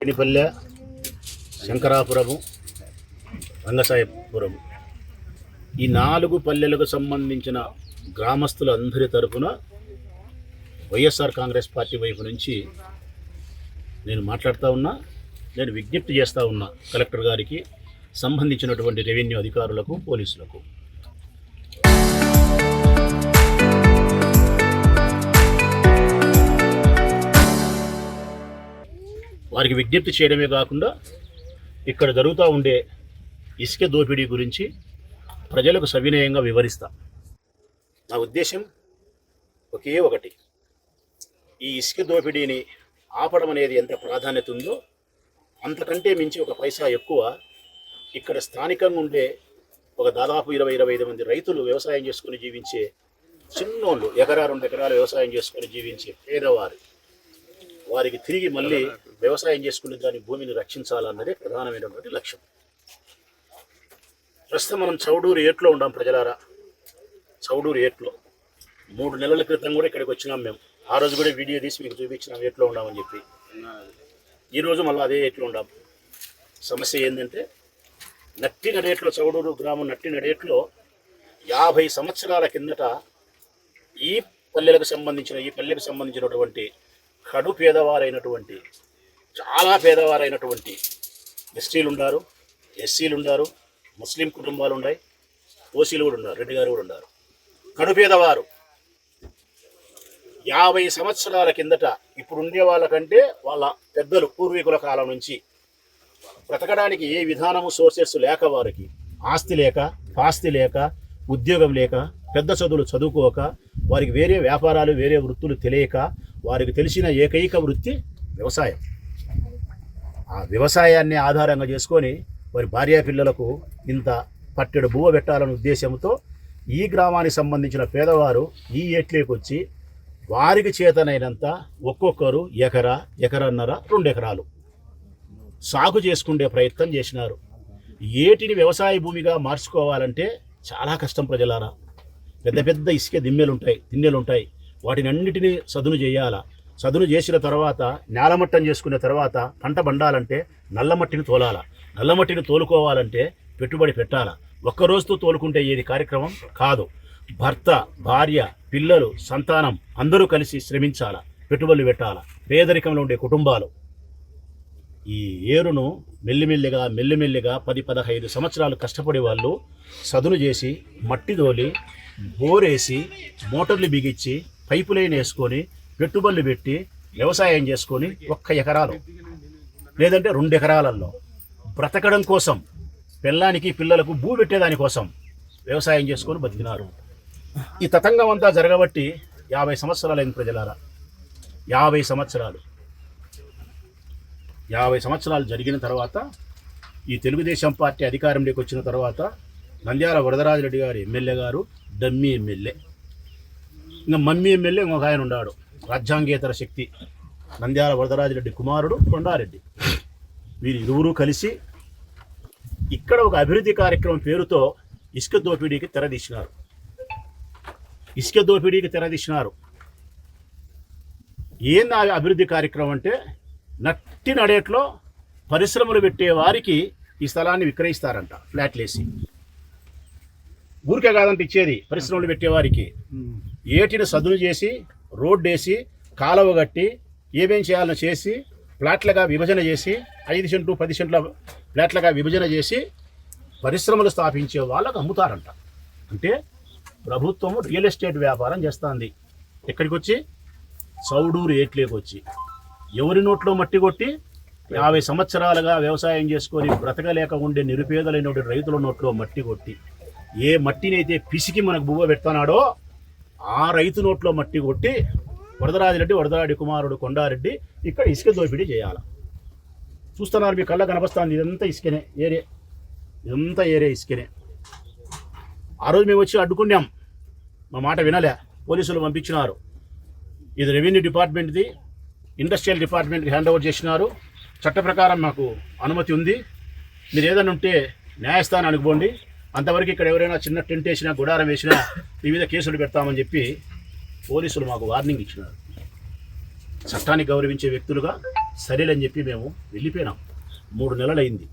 పెనిపల్లె, శంకరాపురము, రంగసాయపురం ఈ 4 పల్లెలకు సంబంధించిన గ్రామస్తులందరి తరపున వైఎస్ఆర్ కాంగ్రెస్ పార్టీ వైపు నుంచి నేను మాట్లాడుతూ ఉన్నా. నేను విజ్ఞప్తి చేస్తూ ఉన్నా కలెక్టర్ గారికి, సంబంధించినటువంటి రెవెన్యూ అధికారులకు, పోలీసులకు. వారికి విజ్ఞప్తి చేయడమే కాకుండా ఇక్కడ జరుగుతూ ఉండే ఇసుక దోపిడీ గురించి ప్రజలకు సవినయంగా వివరిస్తా. నా ఉద్దేశం ఒకే ఒకటి, ఈ ఇసుక దోపిడీని ఆపడం అనేది ఎంత ప్రాధాన్యత ఉందో అంతకంటే మించి ఒక పైసా ఎక్కువ ఇక్కడ స్థానికంగా ఉండే ఒక దాదాపు 20-25 మంది రైతులు వ్యవసాయం చేసుకుని జీవించే చిన్నోళ్ళు, 1-2 ఎకరాలు వ్యవసాయం చేసుకుని జీవించే పేదవారు, వారికి తిరిగి మళ్ళీ వ్యవసాయం చేసుకునే దాని భూమిని రక్షించాలన్నదే ప్రధానమైనటువంటి లక్ష్యం. ప్రస్తుతం మనం చౌడూరు ఏట్లో ఉన్నాం ప్రజలారా. చౌడూరు ఏట్లో 3 నెలల క్రితం కూడా ఇక్కడికి వచ్చినాం మేము. ఆ రోజు కూడా వీడియో తీసి మీకు చూపించినాం ఏట్లో ఉన్నామని చెప్పి. ఈరోజు మళ్ళీ అదే ఏట్లో ఉన్నాం. సమస్య ఏంటంటే నట్టి నడేట్లో, చౌడూరు గ్రామం నట్టి నడేట్లో 50 సంవత్సరాల కిందట ఈ పల్లెలకు సంబంధించినటువంటి కడు పేదవారైనటువంటి, చాలా పేదవారైనటువంటి ఎస్టీలు ఉన్నారు, ఎస్సీలు ఉన్నారు, ముస్లిం కుటుంబాలు ఉన్నాయి, ఓసీలు కూడా ఉన్నారు, రెడ్డి గారు కూడా ఉన్నారు. కడు పేదవారు 50 సంవత్సరాల కిందట ఇప్పుడు ఉండే వాళ్ళకంటే వాళ్ళ పెద్దలు పూర్వీకుల కాలం నుంచి బ్రతకడానికి ఏ విధానము సోర్సెస్ లేక, వారికి ఆస్తి లేక, పాస్తి లేక, ఉద్యోగం లేక, పెద్ద చదువులు చదువుకోక, వారికి వేరే వ్యాపారాలు, వేరే వృత్తులు తెలియక, వారికి తెలిసిన ఏకైక వృత్తి వ్యవసాయం. ఆ వ్యవసాయాన్ని ఆధారంగా చేసుకొని వారి భార్యా పిల్లలకు ఇంత పట్టెడు బువ్వ పెట్టాలనే ఉద్దేశంతో ఈ గ్రామానికి సంబంధించిన పేదవారు ఈ ఏట్లోకి వచ్చి వారికి చేతనైనంత ఒక్కొక్కరు ఎకరన్నర 2 ఎకరాలు సాగు చేసుకునే ప్రయత్నం చేసినారు. ఏటిని వ్యవసాయ భూమిగా మార్చుకోవాలంటే చాలా కష్టం ప్రజలారా. పెద్ద పెద్ద ఇసుక తిన్నెలుంటాయి. వాటిని అన్నిటినీ సదును చేయాలా. సదును చేసిన తర్వాత నేలమట్టం చేసుకున్న తర్వాత పంట బండాలంటే నల్లమట్టిని తోలాలా. నల్లమట్టిని తోలుకోవాలంటే పెట్టుబడి పెట్టాలా. ఒక్కరోజుతో తోలుకుంటే ఏది కార్యక్రమం కాదు. భర్త, భార్య, పిల్లలు, సంతానం అందరూ కలిసి శ్రమించాలా, పెట్టుబడులు పెట్టాలా. పేదరికంలో ఉండే కుటుంబాలు ఈ ఏరును మెల్లిమెల్లిగా 10-15 సంవత్సరాలు కష్టపడే వాళ్ళు సదును చేసి, మట్టి తోలి, బోరేసి, మోటార్లు బిగించి, పైపు లైన్ వేసుకొని, పెట్టుబడులు పెట్టి వ్యవసాయం చేసుకొని 1 ఎకరాలు లేదంటే 2 ఎకరాలలో బ్రతకడం కోసం, పిల్లానికి పిల్లలకు భూ పెట్టేదానికోసం వ్యవసాయం చేసుకొని బతికినారు. ఈ తతంగం అంతా జరగబట్టి 50 సంవత్సరాలైంది ప్రజలారా. 50 సంవత్సరాలు జరిగిన తర్వాత ఈ తెలుగుదేశం పార్టీ అధికారంలోకి వచ్చిన తర్వాత నంద్యాల వరదరాజిరెడ్డి గారు ఎమ్మెల్యే గారు డమ్మీ ఎమ్మెల్యే, ఇంకా మమ్మీ ఎమ్మెల్యే ఇంకొక ఆయన ఉన్నాడు, రాజ్యాంగేతర శక్తి నంద్యాల వరదరాజిరెడ్డి కుమారుడు కొండారెడ్డి. వీరు ఇరువురు కలిసి ఇక్కడ ఒక అభివృద్ధి కార్యక్రమం పేరుతో ఇసుక దోపిడీకి తెరదీసినారు. ఏంది ఆ అభివృద్ధి కార్యక్రమం అంటే, నట్టి నడేట్లో పరిశ్రమలు పెట్టే వారికి ఈ స్థలాన్ని విక్రయిస్తారంట, ఫ్లాట్లేసి. ఊరికే కాదంటే ఇచ్చేది, పరిశ్రమలు పెట్టేవారికి ఏటిని సదును చేసి, రోడ్డు వేసి, కాలువ కట్టి, ఏమేం చేయాలని చేసి, ఫ్లాట్లుగా విభజన చేసి, 5 సెంట్లు 10 సెంట్ల ఫ్లాట్లుగా విభజన చేసి పరిశ్రమలు స్థాపించే వాళ్ళకు అమ్ముతారంట. అంటే ప్రభుత్వం రియల్ ఎస్టేట్ వ్యాపారం చేస్తుంది. ఎక్కడికి వచ్చి? చౌడూరు ఏట్లోకి వచ్చి ఎవరి నోట్లో మట్టి కొట్టి 50 సంవత్సరాలుగా వ్యవసాయం చేసుకొని బ్రతకలేక ఉండే నిరుపేదలైన రైతుల నోట్లో మట్టి కొట్టి, ఏ మట్టినైతే పిసికి మనకు బువ్వ పెడుతున్నాడో ఆ రైతు నోట్లో మట్టి కొట్టి వరదరాజి కుమారుడు కొండారెడ్డి ఇక్కడ ఇసుక దోపిడీ చేయాలి. చూస్తున్నారు, మీ కళ్ళ కనపస్తుంది. ఇదంతా ఇసుకనే, ఇదంతా ఇసుకనే. ఆ రోజు మేము వచ్చి అడ్డుకున్నాం, మా మాట వినలే, పోలీసులు పంపించినారు. ఇది రెవెన్యూ డిపార్ట్మెంట్ది, ఇండస్ట్రియల్ డిపార్ట్మెంట్కి హ్యాండ్ ఓవర్ చేసినారు. చట్ట ప్రకారం మాకు అనుమతి ఉంది, మీరు ఏదైనా ఉంటే న్యాయస్థానానికి పోండి, అంతవరకు ఇక్కడ ఎవరైనా చిన్న టెంట్ వేసినా, గుడారం వేసినా మీ మీద కేసులు పెడతామని చెప్పి పోలీసులు మాకు వార్నింగ్ ఇచ్చినారు. చట్టాన్ని గౌరవించే వ్యక్తులుగా, సరేలని చెప్పి మేము వెళ్ళిపోయినాం. 3 నెలలు అయింది.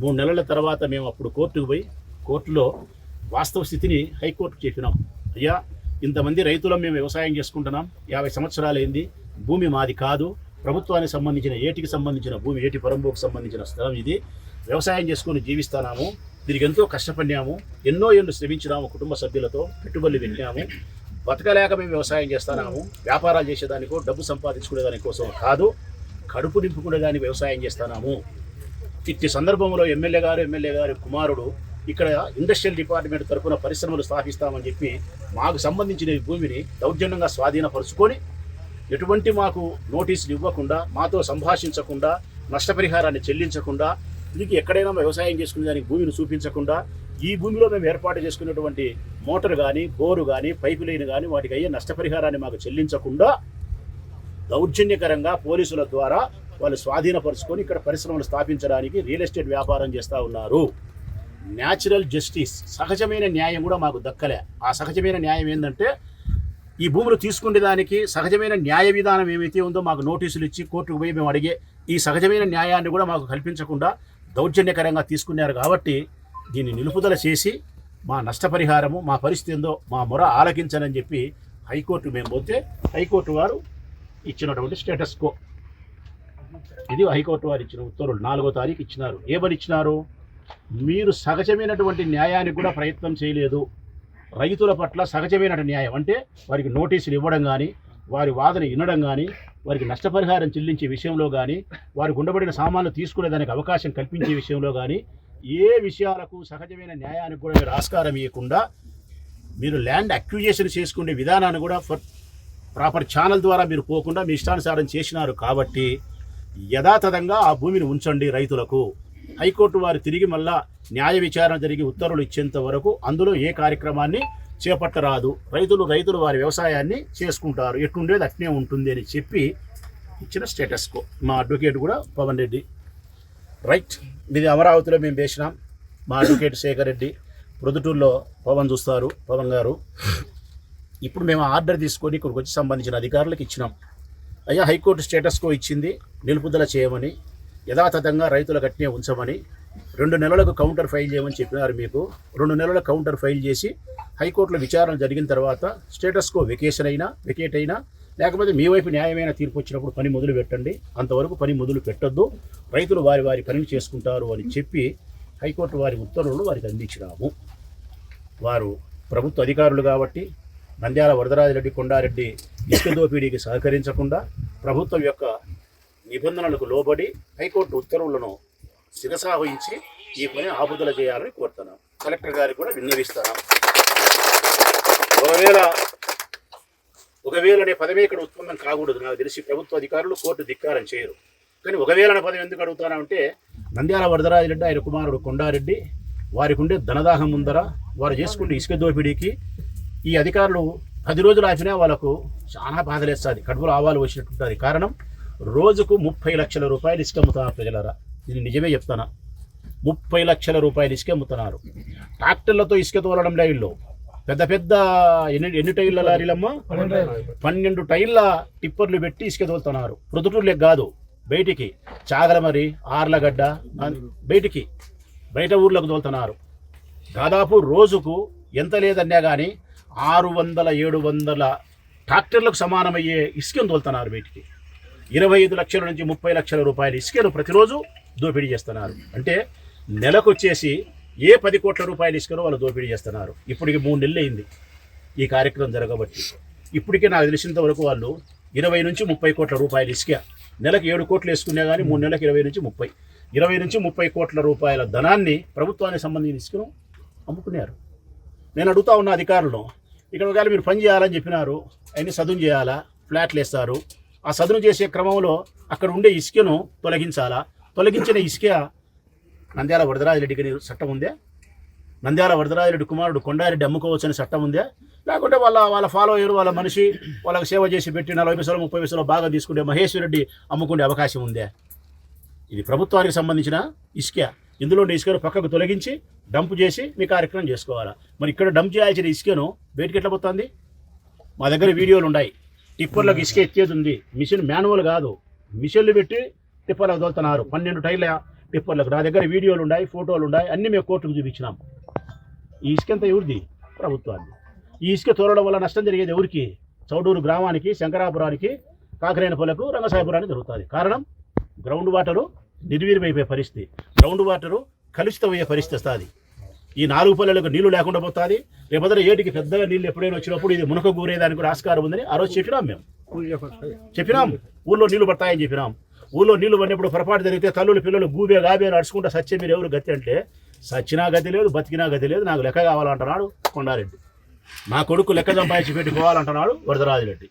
3 నెలల తర్వాత మేము అప్పుడు కోర్టుకు పోయి కోర్టులో వాస్తవ స్థితిని హైకోర్టుకు చెప్పినాం. అయ్యా, ఇంతమంది రైతులం మేము వ్యవసాయం చేసుకుంటున్నాం, 50 సంవత్సరాలైంది, భూమి మాది కాదు, ప్రభుత్వానికి సంబంధించిన ఏటికి సంబంధించిన భూమి, ఏటి పరంబోకు సంబంధించిన స్థలం ఇది, వ్యవసాయం చేసుకొని జీవిస్తున్నాము, దీనికి ఎంతో కష్టపడినాము, ఎన్నో ఏళ్ళు శ్రమించినాము, కుటుంబ సభ్యులతో పెట్టుబడులు పెట్టాము, బతకలేక మేము వ్యవసాయం చేస్తున్నాము, వ్యాపారాలు చేసేదానికో డబ్బు సంపాదించుకునేదాని కోసం కాదు, కడుపు నింపుకునేదానికి వ్యవసాయం చేస్తున్నాము. ఇట్టి సందర్భంలో ఎమ్మెల్యే గారి కుమారుడు ఇక్కడ ఇండస్ట్రియల్ డిపార్ట్మెంట్ తరఫున పరిశ్రమలు స్థాపిస్తామని చెప్పి మాకు సంబంధించిన ఈ భూమిని దౌర్జన్యంగా స్వాధీనపరుచుకొని ఎటువంటి మాకు నోటీసులు ఇవ్వకుండా, మాతో సంభాషించకుండా, నష్టపరిహారాన్ని చెల్లించకుండా, తిరిగి ఎక్కడైనా వ్యవసాయం చేసుకునే దానికి భూమిని చూపించకుండా, ఈ భూమిలో మేము ఏర్పాటు చేసుకున్నటువంటి మోటార్ కానీ, బోరు కానీ, పైపు లైన్ కానీ వాటికి అయ్యే నష్టపరిహారాన్ని మాకు చెల్లించకుండా దౌర్జన్యకరంగా పోలీసుల ద్వారా వాళ్ళు స్వాధీనపరుచుకొని ఇక్కడ పరిశ్రమలు స్థాపించడానికి రియల్ ఎస్టేట్ వ్యాపారం చేస్తూ ఉన్నారు. న్యాచురల్ జస్టిస్, సహజమైన న్యాయం కూడా మాకు దక్కలే. ఆ సహజమైన న్యాయం ఏంటంటే ఈ భూములు తీసుకునే దానికి సహజమైన న్యాయ విధానం ఏమైతే ఉందో మాకు నోటీసులు ఇచ్చి కోర్టుకు పోయి మేము అడిగే ఈ సహజమైన న్యాయాన్ని కూడా మాకు కల్పించకుండా దౌర్జన్యకరంగా తీసుకున్నారు. కాబట్టి దీన్ని నిలుపుదల చేసి మా నష్టపరిహారము, మా పరిస్థితి ఏందో మా మొర ఆలకించనని చెప్పి హైకోర్టు మేము పోతే హైకోర్టు వారు ఇచ్చినటువంటి స్టేటస్ కో, ఇది హైకోర్టు వారు ఇచ్చిన ఉత్తర్వులు 4వ తారీఖు ఇచ్చినారు. ఏమని ఇచ్చినారు? మీరు సహజమైనటువంటి న్యాయానికి కూడా ప్రయత్నం చేయలేదు. రైతుల పట్ల సహజమైన న్యాయం అంటే వారికి నోటీసులు ఇవ్వడం కానీ, వారి వాదన వినడం కానీ, వారికి నష్టపరిహారం చెల్లించే విషయంలో కానీ, వారికి ఉండబడిన సామాన్లు తీసుకునేదానికి అవకాశం కల్పించే విషయంలో కానీ, ఏ విషయాలకు సహజమైన న్యాయానికి కూడా మీరు ఆస్కారం ఇవ్వకుండా మీరు ల్యాండ్ అక్విజిషన్ చేసుకునే విధానాన్ని కూడా ప్రాపర్ ఛానల్ ద్వారా మీరు పోకుండా మీ ఇష్టానుసారం చేసినారు. కాబట్టి యథాతథంగా ఆ భూమిని ఉంచండి రైతులకు. హైకోర్టు వారు తిరిగి మళ్ళా న్యాయ విచారణ జరిగి ఉత్తర్వులు ఇచ్చేంత వరకు అందులో ఏ కార్యక్రమాన్ని చేపట్టరాదు. రైతులు వారి వ్యవసాయాన్ని చేసుకుంటారు, ఎట్టుండేది అట్నే ఉంటుంది అని చెప్పి ఇచ్చిన స్టేటస్ కో. మా అడ్వకేట్ కూడా పవన్ రెడ్డి. రైట్, ఇది అమరావతిలో మేము వేసినాం. మా అడ్వకేట్ శేఖర్ రెడ్డి, ప్రొద్దుటూరులో పవన్ గారు. ఇప్పుడు మేము ఆర్డర్ తీసుకొని ఇక్కడికి వచ్చి సంబంధించిన అధికారులకు ఇచ్చినాం. అయ్యా, హైకోర్టు స్టేటస్ కో ఇచ్చింది, నిలుపుదల చేయమని, యథాతథంగా రైతులకు అట్నే ఉంచమని, 2 నెలలకు కౌంటర్ ఫైల్ చేయమని చెప్పినారు. మీకు 2 నెలల కౌంటర్ ఫైల్ చేసి హైకోర్టులో విచారణ జరిగిన తర్వాత స్టేటస్ కో వెకేట్ అయినా లేకపోతే మీ వైపు న్యాయమైన తీర్పు వచ్చినప్పుడు పని మొదలు పెట్టండి, అంతవరకు పని మొదలు పెట్టొద్దు, రైతులు వారి పనిని చేసుకుంటారు అని చెప్పి హైకోర్టు వారి ఉత్తర్వులు వారికి అందించినాము. వారు ప్రభుత్వ అధికారులు కాబట్టి నంద్యాల వరదరాజిరెడ్డి, కొండారెడ్డి ఇసుక దోపిడీకి సహకరించకుండా ప్రభుత్వం యొక్క నిబంధనలకు లోబడి హైకోర్టు ఉత్తర్వులను శిరసావహించి ఈ పని ఆపుదల చేయాలని కోరుతున్నాం. కలెక్టర్ గారికి కూడా విన్నవిస్తున్నాం. ఒకవేళ అనే పదమే ఇక్కడ ఉత్పన్నం కాకూడదు. నాకు తెలిసి ప్రభుత్వ అధికారులు కోర్టు ధిక్కారం చేయరు. కానీ ఒకవేళ అనే పదం ఎందుకు అడుగుతానంటే నంద్యాల వరదరాజిరెడ్డి, ఆయన కుమారుడు కొండారెడ్డి, వారికి ఉండే ధనదాహం ముందర వారు చేసుకుంటే ఇసుక దోపిడీకి ఈ అధికారులు 10 రోజులు ఆపినా వాళ్ళకు చాలా బాధలేస్తుంది, కడుపులో ఆవాలు వచ్చినట్టుంటుంది. కారణం, రోజుకు 30 లక్షల రూపాయలు ఇసుక అమ్ముతున్నారు. ప్రజలరా, ఇది నిజమే చెప్తాను. 30 లక్షల రూపాయలు ఇసుక అమ్ముతున్నారు. ట్రాక్టర్లతో ఇసుక తోలడం లైన్లో పెద్ద ఎన్ని టైర్ల లారీలమ్మా, 12 టైర్ల టిప్పర్లు పెట్టి ఇసుక తోలుతున్నారు. ప్రొద్దుటూరులే కాదు, బయటికి చాగలమరి, ఆర్లగడ్డ, బయట ఊర్లకు తోలుతున్నారు. దాదాపు రోజుకు ఎంత లేదన్నా కానీ 600-700 ట్రాక్టర్లకు సమానమయ్యే ఇసుకను తోలుతున్నారు బయటికి. 25 లక్షల నుంచి 30 లక్షల రూపాయల ఇసుకను ప్రతిరోజు దోపిడీ చేస్తున్నారు. అంటే నెలకు వచ్చేసి ఏ 10 కోట్ల రూపాయల ఇసుకను వాళ్ళు దోపిడీ చేస్తున్నారు. ఇప్పటికి 3 నెలలు అయింది ఈ కార్యక్రమం జరగబట్టి. ఇప్పటికే నాకు తెలిసినంత వరకు వాళ్ళు 20 నుంచి 30 కోట్ల రూపాయల ఇసుక నెలకు 7 కోట్లు వేసుకున్నా కానీ 3 నెలలకు 20 నుంచి 30 కోట్ల రూపాయల ధనాన్ని ప్రభుత్వానికి సంబంధించిన ఇసుకను అమ్ముకున్నారు. నేను అడుగుతా ఉన్న అధికారులను, ఇక్కడ ఒకవేళ మీరు పని చేయాలని చెప్పినారు, అన్ని సదును చేయాలా, ఫ్లాట్లు వేస్తారు. ఆ సదును చేసే క్రమంలో అక్కడ ఉండే ఇసుకను తొలగించిన ఇసుక నంద్యాల వరదరాజిరెడ్డికి చట్టం ఉందే? నంద్యాల వరదరాజిరెడ్డి కుమారుడు కొండారెడ్డి అమ్ముకోవచ్చని చట్టం ఉందే? లేకుంటే వాళ్ళ ఫాలో అయ్యారు, వాళ్ళ మనిషి వాళ్ళకి సేవ చేసి పెట్టి 40 పైసలు 30 పైసలు బాగా తీసుకుంటే మహేశ్వర్ రెడ్డి అమ్ముకునే అవకాశం ఉందే? ఇది ప్రభుత్వానికి సంబంధించిన ఇసుక. ఇందులో ఇసుకను పక్కకు తొలగించి డంప్ చేసి మీ కార్యక్రమం చేసుకోవాలా. మరి ఇక్కడ డంప్ చేయాల్సిన ఇసుకను బయటికి ఎట్లా పోతుంది? మా దగ్గర వీడియోలు ఉన్నాయి. టిప్పర్లకు ఇసుక ఎత్తేది ఉంది, మిషన్ మాన్యువల్ కాదు, మిషన్లు పెట్టి టిప్పర్లకు తోలుతున్నారు 12 టైర్ల టిప్పర్లకు. నా దగ్గర వీడియోలు ఉన్నాయి, ఫోటోలు ఉన్నాయి, అన్నీ మేము కోర్టుకు చూపించినాం. ఈ ఇసుకంతా ఎవరిది? ప్రభుత్వాన్ని. ఈ ఇసుక తోలడం వల్ల నష్టం జరిగేది ఎవరికి? చౌడూరు గ్రామానికి, శంకరాపురానికి, కాకరేనపల్లకు, రంగసాయపురానికి జరుగుతుంది. కారణం గ్రౌండ్ వాటరు నిర్వీర్యమైపోయే పరిస్థితి, గ్రౌండ్ వాటరు కలుషితమయ్యే పరిస్థితి వస్తుంది. ఈ 4 పల్లెలకు నీళ్లు లేకుండా పోతుంది. రేపొద్దున ఏటికి పెద్దగా నీళ్ళు ఎప్పుడైనా వచ్చినప్పుడు ఇది మునక గూరేదానికి కూడా ఆస్కారం ఉందని ఆ రోజు చెప్పినాం. మేము చెప్పినాం ఊళ్ళో నీళ్లు పడతాయని చెప్పినాం. ఊళ్ళో నీళ్లు పడినప్పుడు పొరపాటు జరిగితే తల్లులు పిల్లలు గూబే గాబే నడుచుకుంటా సత్యం మీరు ఎవరు గతి అంటే, సచ్చినా గతి లేదు, బతికినా గతి లేదు, నాకు లెక్క కావాలంటున్నాడు కొండారెడ్డి. నా కొడుకు లెక్క సంపాదించి పెట్టుకోవాలంటున్నాడు వరదరాజిరెడ్డి.